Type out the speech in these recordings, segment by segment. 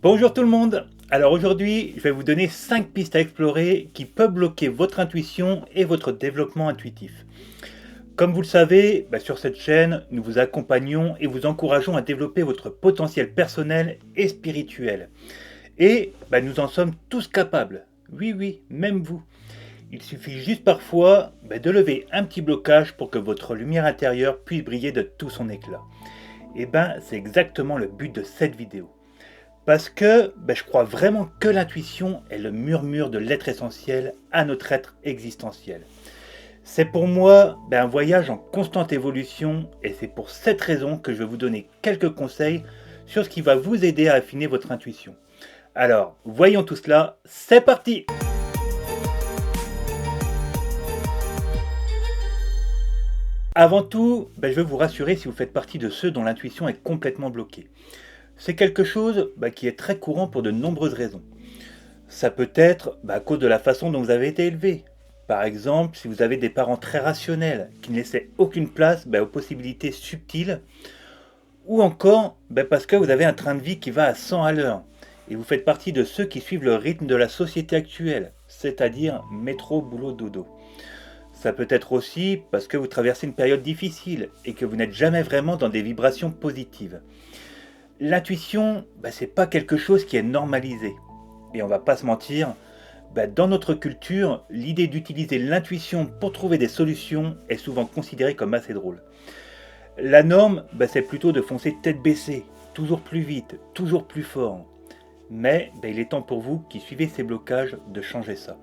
Bonjour tout le monde. Alors aujourd'hui, je vais vous donner 5 pistes à explorer qui peuvent bloquer votre intuition et votre développement intuitif. Comme vous le savez, sur cette chaîne, nous vous accompagnons et vous encourageons à développer votre potentiel personnel et spirituel. Et nous en sommes tous capables. Oui, oui, même vous. Il suffit juste parfois de lever un petit blocage pour que votre lumière intérieure puisse briller de tout son éclat. Et c'est exactement le but de cette vidéo. Parce que je crois vraiment que l'intuition est le murmure de l'être essentiel à notre être existentiel. C'est pour moi un voyage en constante évolution et c'est pour cette raison que je vais vous donner quelques conseils sur ce qui va vous aider à affiner votre intuition. Alors, voyons tout cela, c'est parti! Avant tout, je veux vous rassurer si vous faites partie de ceux dont l'intuition est complètement bloquée. C'est quelque chose qui est très courant pour de nombreuses raisons. Ça peut être à cause de la façon dont vous avez été élevé. Par exemple, si vous avez des parents très rationnels qui ne laissaient aucune place aux possibilités subtiles, ou encore parce que vous avez un train de vie qui va à 100 à l'heure, et vous faites partie de ceux qui suivent le rythme de la société actuelle, c'est-à-dire métro, boulot, dodo. Ça peut être aussi parce que vous traversez une période difficile et que vous n'êtes jamais vraiment dans des vibrations positives. L'intuition, c'est pas quelque chose qui est normalisé. Et on va pas se mentir, dans notre culture, l'idée d'utiliser l'intuition pour trouver des solutions est souvent considérée comme assez drôle. La norme, c'est plutôt de foncer tête baissée, toujours plus vite, toujours plus fort. Mais il est temps pour vous qui suivez ces blocages de changer ça.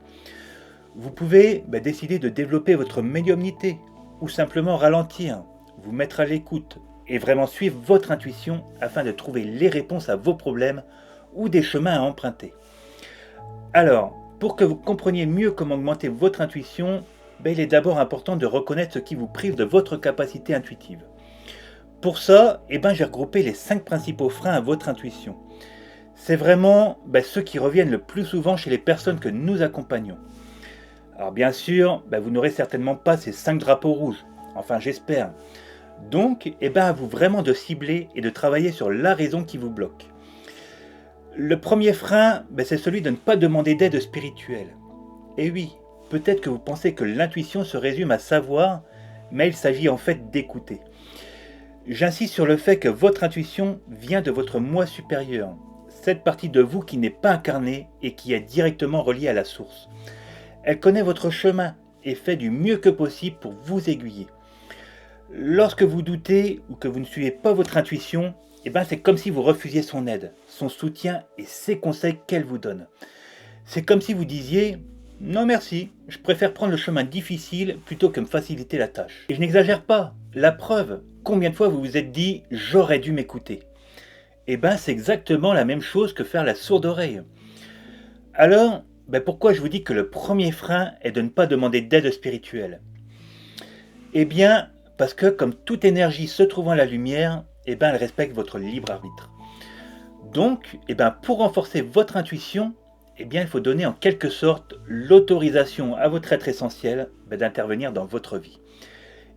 Vous pouvez décider de développer votre médiumnité ou simplement ralentir, vous mettre à l'écoute et vraiment suivre votre intuition afin de trouver les réponses à vos problèmes ou des chemins à emprunter. Alors, pour que vous compreniez mieux comment augmenter votre intuition, il est d'abord important de reconnaître ce qui vous prive de votre capacité intuitive. Pour ça, j'ai regroupé les 5 principaux freins à votre intuition. C'est vraiment ceux qui reviennent le plus souvent chez les personnes que nous accompagnons. Alors bien sûr, vous n'aurez certainement pas ces 5 drapeaux rouges, enfin j'espère. Donc, à vous vraiment de cibler et de travailler sur la raison qui vous bloque. Le premier frein, c'est celui de ne pas demander d'aide spirituelle. Et oui, peut-être que vous pensez que l'intuition se résume à savoir, mais il s'agit en fait d'écouter. J'insiste sur le fait que votre intuition vient de votre moi supérieur, cette partie de vous qui n'est pas incarnée et qui est directement reliée à la source. Elle connaît votre chemin et fait du mieux que possible pour vous aiguiller. Lorsque vous doutez ou que vous ne suivez pas votre intuition, c'est comme si vous refusiez son aide, son soutien et ses conseils qu'elle vous donne. C'est comme si vous disiez « Non merci, je préfère prendre le chemin difficile plutôt que me faciliter la tâche. » Et je n'exagère pas, la preuve, combien de fois vous vous êtes dit « J'aurais dû m'écouter ?» C'est exactement la même chose que faire la sourde oreille. Alors, pourquoi je vous dis que le premier frein est de ne pas demander d'aide spirituelle? Parce que comme toute énergie se trouvant à la lumière, elle respecte votre libre arbitre. Donc, pour renforcer votre intuition, il faut donner en quelque sorte l'autorisation à votre être essentiel d'intervenir dans votre vie.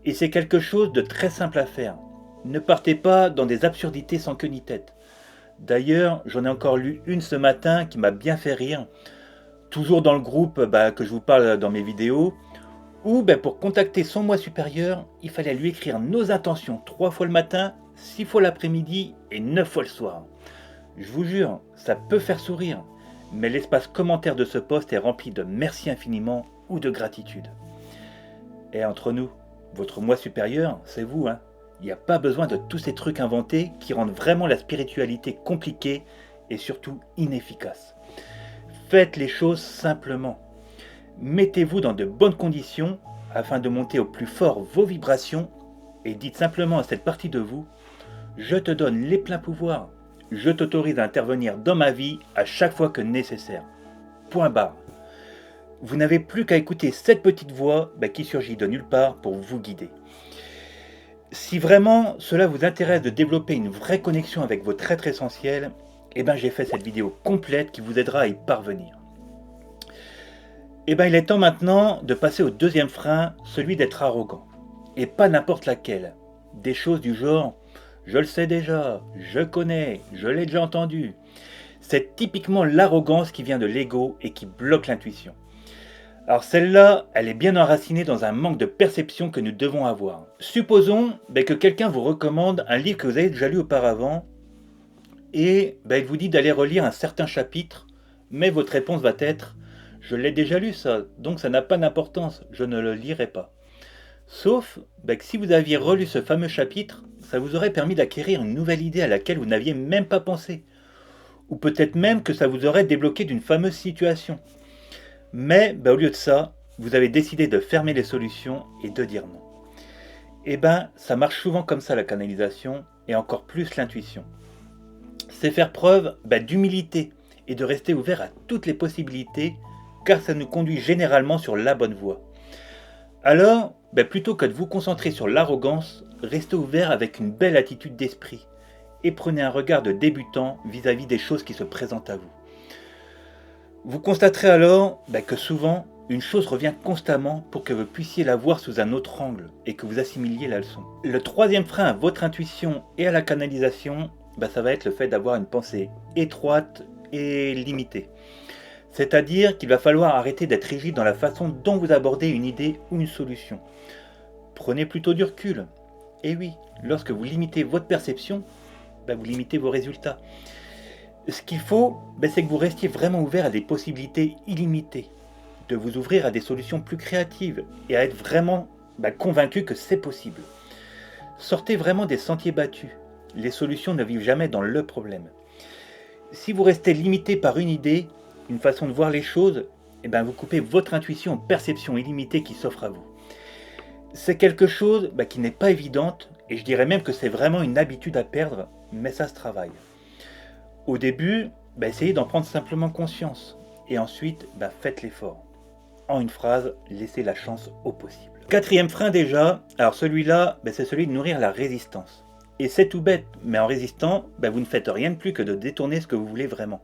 Et c'est quelque chose de très simple à faire. Ne partez pas dans des absurdités sans queue ni tête. D'ailleurs, j'en ai encore lu une ce matin qui m'a bien fait rire, toujours dans le groupe que je vous parle dans mes vidéos, où pour contacter son moi supérieur, il fallait lui écrire nos intentions 3 fois le matin, 6 fois l'après-midi et 9 fois le soir. Je vous jure, ça peut faire sourire, mais l'espace commentaire de ce post est rempli de merci infiniment ou de gratitude. Et entre nous, votre moi supérieur, c'est vous, hein. Il n'y a pas besoin de tous ces trucs inventés qui rendent vraiment la spiritualité compliquée et surtout inefficace. Faites les choses simplement. Mettez-vous dans de bonnes conditions afin de monter au plus fort vos vibrations et dites simplement à cette partie de vous « Je te donne les pleins pouvoirs. Je t'autorise à intervenir dans ma vie à chaque fois que nécessaire. » Point barre. Vous n'avez plus qu'à écouter cette petite voix qui surgit de nulle part pour vous guider. Si vraiment cela vous intéresse de développer une vraie connexion avec votre être essentiel, j'ai fait cette vidéo complète qui vous aidera à y parvenir. Il est temps maintenant de passer au deuxième frein, celui d'être arrogant. Et pas n'importe laquelle. Des choses du genre « je le sais déjà, je connais, je l'ai déjà entendu ». C'est typiquement l'arrogance qui vient de l'ego et qui bloque l'intuition. Alors celle-là, elle est bien enracinée dans un manque de perception que nous devons avoir. Supposons que quelqu'un vous recommande un livre que vous avez déjà lu auparavant et il vous dit d'aller relire un certain chapitre, mais votre réponse va être « Je l'ai déjà lu ça, donc ça n'a pas d'importance, je ne le lirai pas ». Sauf que si vous aviez relu ce fameux chapitre, ça vous aurait permis d'acquérir une nouvelle idée à laquelle vous n'aviez même pas pensé. Ou peut-être même que ça vous aurait débloqué d'une fameuse situation. Mais au lieu de ça, vous avez décidé de fermer les solutions et de dire non. Ça marche souvent comme ça la canalisation, et encore plus l'intuition. C'est faire preuve d'humilité et de rester ouvert à toutes les possibilités, car ça nous conduit généralement sur la bonne voie. Alors, plutôt que de vous concentrer sur l'arrogance, restez ouvert avec une belle attitude d'esprit, et prenez un regard de débutant vis-à-vis des choses qui se présentent à vous. Vous constaterez alors que souvent, une chose revient constamment pour que vous puissiez la voir sous un autre angle et que vous assimiliez la leçon. Le troisième frein à votre intuition et à la canalisation, ça va être le fait d'avoir une pensée étroite et limitée. C'est-à-dire qu'il va falloir arrêter d'être rigide dans la façon dont vous abordez une idée ou une solution. Prenez plutôt du recul. Et oui, lorsque vous limitez votre perception, vous limitez vos résultats. Ce qu'il faut, c'est que vous restiez vraiment ouvert à des possibilités illimitées, de vous ouvrir à des solutions plus créatives et à être vraiment convaincu que c'est possible. Sortez vraiment des sentiers battus. Les solutions ne vivent jamais dans le problème. Si vous restez limité par une idée, une façon de voir les choses, vous coupez votre intuition en perception illimitée qui s'offre à vous. C'est quelque chose qui n'est pas évidente, et je dirais même que c'est vraiment une habitude à perdre, mais ça se travaille. Au début, essayez d'en prendre simplement conscience, et ensuite, faites l'effort. En une phrase, laissez la chance au possible. Quatrième frein déjà, alors celui-là, c'est celui de nourrir la résistance. Et c'est tout bête, mais en résistant, vous ne faites rien de plus que de détourner ce que vous voulez vraiment.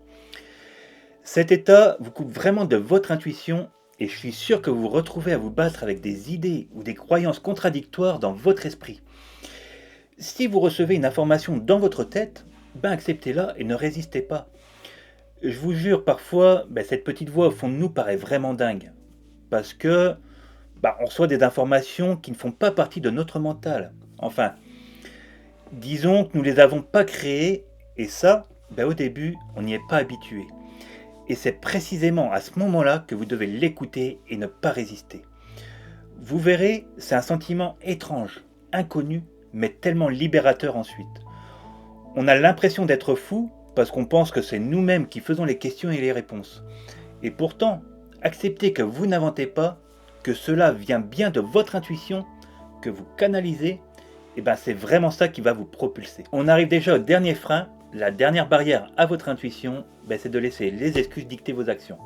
Cet état vous coupe vraiment de votre intuition et je suis sûr que vous vous retrouvez à vous battre avec des idées ou des croyances contradictoires dans votre esprit. Si vous recevez une information dans votre tête, acceptez-la et ne résistez pas. Je vous jure, parfois, cette petite voix au fond de nous paraît vraiment dingue. Parce que on reçoit des informations qui ne font pas partie de notre mental. Enfin, disons que nous ne les avons pas créées et ça, au début, on n'y est pas habitué. Et c'est précisément à ce moment-là que vous devez l'écouter et ne pas résister. Vous verrez, c'est un sentiment étrange, inconnu, mais tellement libérateur ensuite. On a l'impression d'être fou parce qu'on pense que c'est nous-mêmes qui faisons les questions et les réponses. Et pourtant, acceptez que vous n'inventez pas, que cela vient bien de votre intuition, que vous canalisez, c'est vraiment ça qui va vous propulser. On arrive déjà au dernier frein. La dernière barrière à votre intuition, c'est de laisser les excuses dicter vos actions.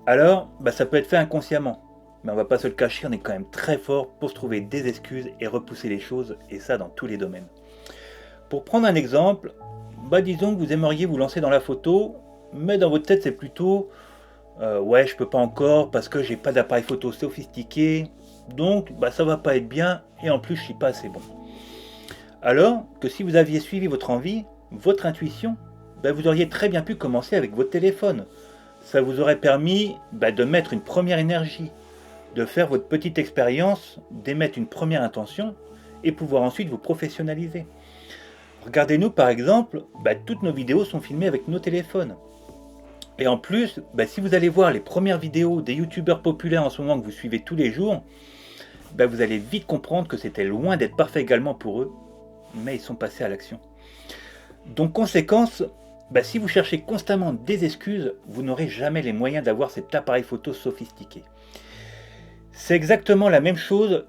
Alors, ça peut être fait inconsciemment, mais on va pas se le cacher, on est quand même très fort pour se trouver des excuses et repousser les choses, et ça dans tous les domaines. Pour prendre un exemple, disons que vous aimeriez vous lancer dans la photo, mais dans votre tête c'est plutôt ouais, je peux pas encore parce que j'ai pas d'appareil photo sophistiqué, donc ça va pas être bien, et en plus je suis pas assez bon. Alors que si vous aviez suivi votre envie, votre intuition, vous auriez très bien pu commencer avec votre téléphone. Ça vous aurait permis de mettre une première énergie, de faire votre petite expérience, d'émettre une première intention et pouvoir ensuite vous professionnaliser. Regardez-nous par exemple, toutes nos vidéos sont filmées avec nos téléphones. Et en plus, si vous allez voir les premières vidéos des youtubeurs populaires en ce moment que vous suivez tous les jours, vous allez vite comprendre que c'était loin d'être parfait également pour eux, mais ils sont passés à l'action. Donc conséquence, si vous cherchez constamment des excuses, vous n'aurez jamais les moyens d'avoir cet appareil photo sophistiqué. C'est exactement la même chose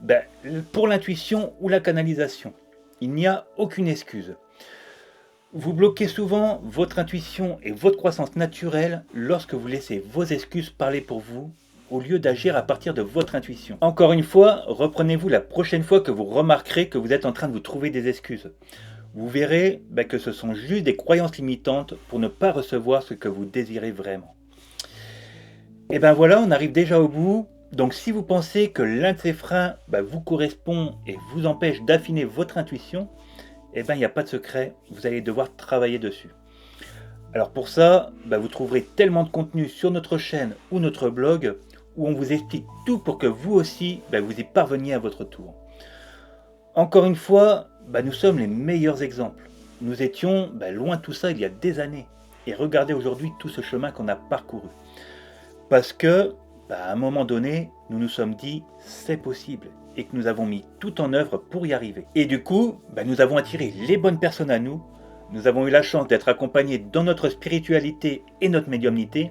pour l'intuition ou la canalisation. Il n'y a aucune excuse. Vous bloquez souvent votre intuition et votre croissance naturelle lorsque vous laissez vos excuses parler pour vous, au lieu d'agir à partir de votre intuition. Encore une fois, reprenez-vous la prochaine fois que vous remarquerez que vous êtes en train de vous trouver des excuses. Vous verrez que ce sont juste des croyances limitantes pour ne pas recevoir ce que vous désirez vraiment. Et voilà, on arrive déjà au bout. Donc si vous pensez que l'un de ces freins vous correspond et vous empêche d'affiner votre intuition, il n'y a pas de secret, vous allez devoir travailler dessus. Alors pour ça, vous trouverez tellement de contenu sur notre chaîne ou notre blog où on vous explique tout pour que vous aussi, vous y parveniez à votre tour. Encore une fois, nous sommes les meilleurs exemples. Nous étions loin de tout ça il y a des années. Et regardez aujourd'hui tout ce chemin qu'on a parcouru. Parce que, à un moment donné, nous nous sommes dit c'est possible et que nous avons mis tout en œuvre pour y arriver. Et du coup, nous avons attiré les bonnes personnes à nous. Nous avons eu la chance d'être accompagnés dans notre spiritualité et notre médiumnité,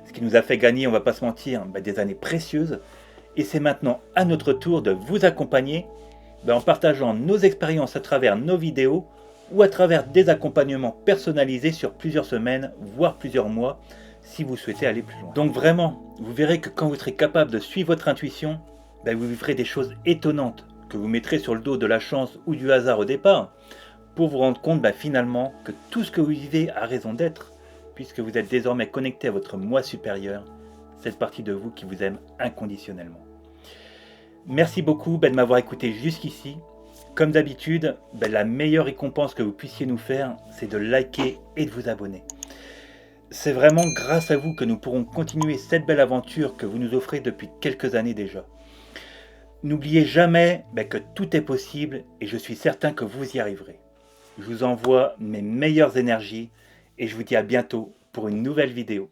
ce qui nous a fait gagner, on va pas se mentir, des années précieuses. Et c'est maintenant à notre tour de vous accompagner en partageant nos expériences à travers nos vidéos ou à travers des accompagnements personnalisés sur plusieurs semaines, voire plusieurs mois, si vous souhaitez aller plus loin. Donc vraiment, vous verrez que quand vous serez capable de suivre votre intuition, vous vivrez des choses étonnantes que vous mettrez sur le dos de la chance ou du hasard au départ, pour vous rendre compte finalement que tout ce que vous vivez a raison d'être, puisque vous êtes désormais connecté à votre moi supérieur, cette partie de vous qui vous aime inconditionnellement. Merci beaucoup de m'avoir écouté jusqu'ici. Comme d'habitude, la meilleure récompense que vous puissiez nous faire, c'est de liker et de vous abonner. C'est vraiment grâce à vous que nous pourrons continuer cette belle aventure que vous nous offrez depuis quelques années déjà. N'oubliez jamais que tout est possible et je suis certain que vous y arriverez. Je vous envoie mes meilleures énergies et je vous dis à bientôt pour une nouvelle vidéo.